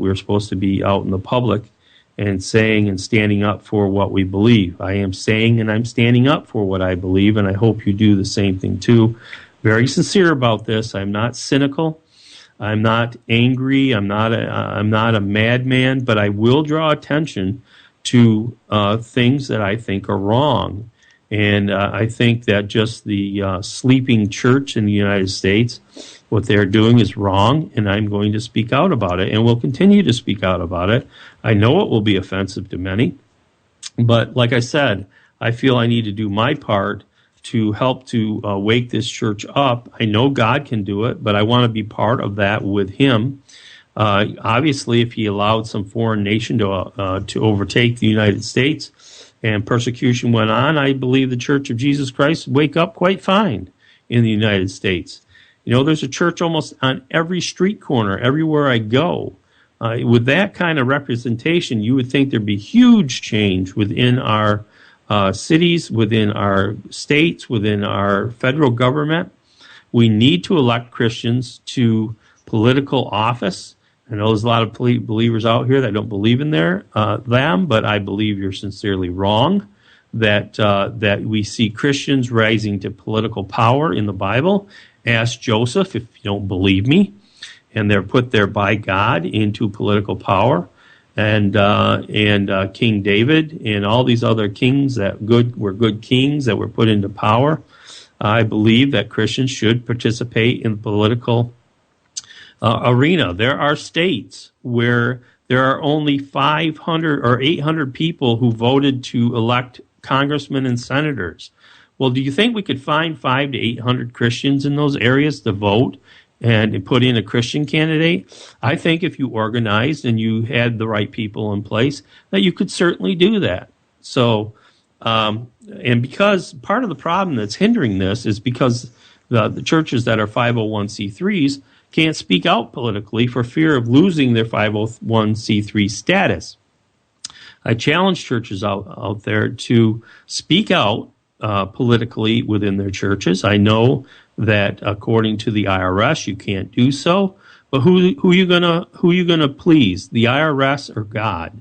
we're supposed to be out in the public and saying and standing up for what we believe. I am saying and I'm standing up for what I believe, and I hope you do the same thing too. Very sincere about this. I'm not cynical. I'm not angry. I'm not a madman, but I will draw attention to things that I think are wrong. And I think that just the sleeping church in the United States, what they're doing is wrong, and I'm going to speak out about it, and will continue to speak out about it. I know it will be offensive to many, but like I said, I feel I need to do my part to help to wake this church up. I know God can do it, but I want to be part of that with Him. Obviously, if He allowed some foreign nation to overtake the United States and persecution went on, I believe the Church of Jesus Christ would wake up quite fine in the United States. You know, there's a church almost on every street corner, everywhere I go. With that kind of representation, you would think there'd be huge change within our cities, within our states, within our federal government. We need to elect Christians to political office. I know there's a lot of believers out here that don't believe in them, but I believe you're sincerely wrong. That we see Christians rising to political power in the Bible. Ask Joseph if you don't believe me. And they're put there by God into political power. And King David and all these other kings that were good kings that were put into power. I believe that Christians should participate in the political arena. There are states where there are only 500 or 800 people who voted to elect congressmen and senators. Well, do you think we could find 500 to 800 Christians in those areas to vote and put in a Christian candidate? I think if you organized and you had the right people in place, that you could certainly do that. So, and because part of the problem that's hindering this is because the churches that are 501c3s can't speak out politically for fear of losing their 501c3 status. I challenge churches out there to speak out politically within their churches. I know that according to the IRS, you can't do so. But who you gonna please, the IRS or God?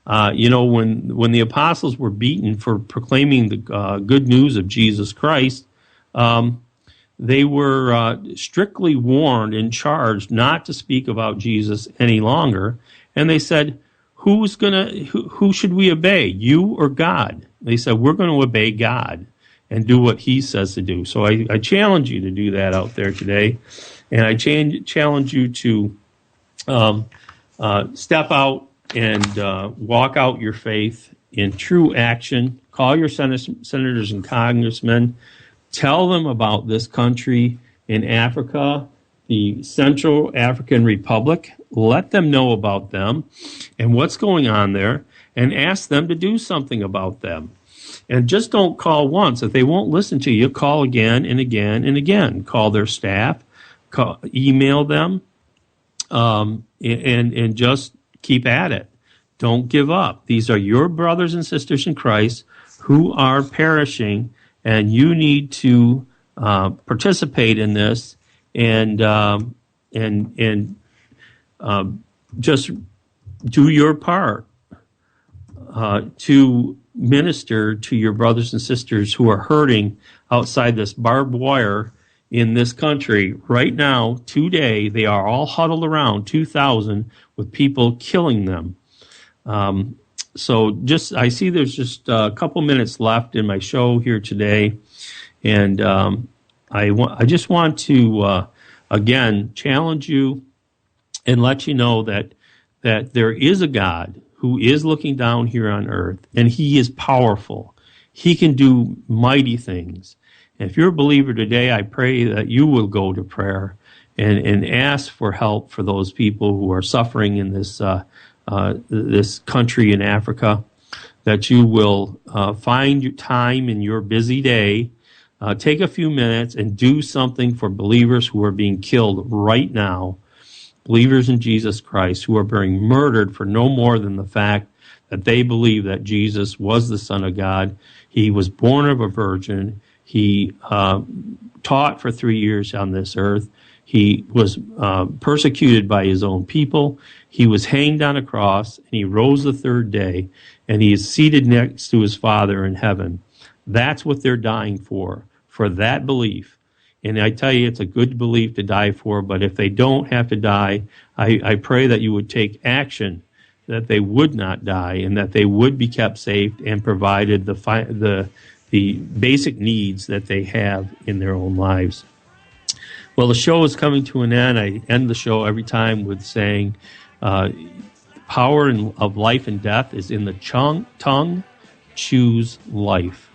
When the apostles were beaten for proclaiming the good news of Jesus Christ, they were strictly warned and charged not to speak about Jesus any longer. And they said, who should we obey, you or God? They said, we're going to obey God and do what He says to do. So I challenge you to do that out there today. And I challenge you to step out and walk out your faith in true action. Call your senators and congressmen. Tell them about this country in Africa, the Central African Republic. Let them know about them and what's going on there, and ask them to do something about them. And just don't call once. If they won't listen to you, call again and again and again. Call their staff, email them, and just keep at it. Don't give up. These are your brothers and sisters in Christ who are perishing, and you need to participate in this and just do your part to minister to your brothers and sisters who are hurting outside this barbed wire in this country. Right now, today, they are all huddled around 2,000 with people killing them. So I see there's just a couple minutes left in my show here today, and I just want to again challenge you and let you know that there is a God who is looking down here on earth, and He is powerful. He can do mighty things. And if you're a believer today, I pray that you will go to prayer and ask for help for those people who are suffering in this country in Africa, that you will find your time in your busy day, take a few minutes and do something for believers who are being killed right now, believers in Jesus Christ who are being murdered for no more than the fact that they believe that Jesus was the Son of God. He was born of a virgin. He taught for 3 years on this earth. He was persecuted by his own people. He was hanged on a cross, and he rose the third day, and he is seated next to his Father in heaven. That's what they're dying for that belief. And I tell you, it's a good belief to die for, but if they don't have to die, I pray that you would take action, that they would not die, and that they would be kept safe and provided the basic needs that they have in their own lives. Well, the show is coming to an end. I end the show every time with saying, power of life and death is in the tongue. Choose life.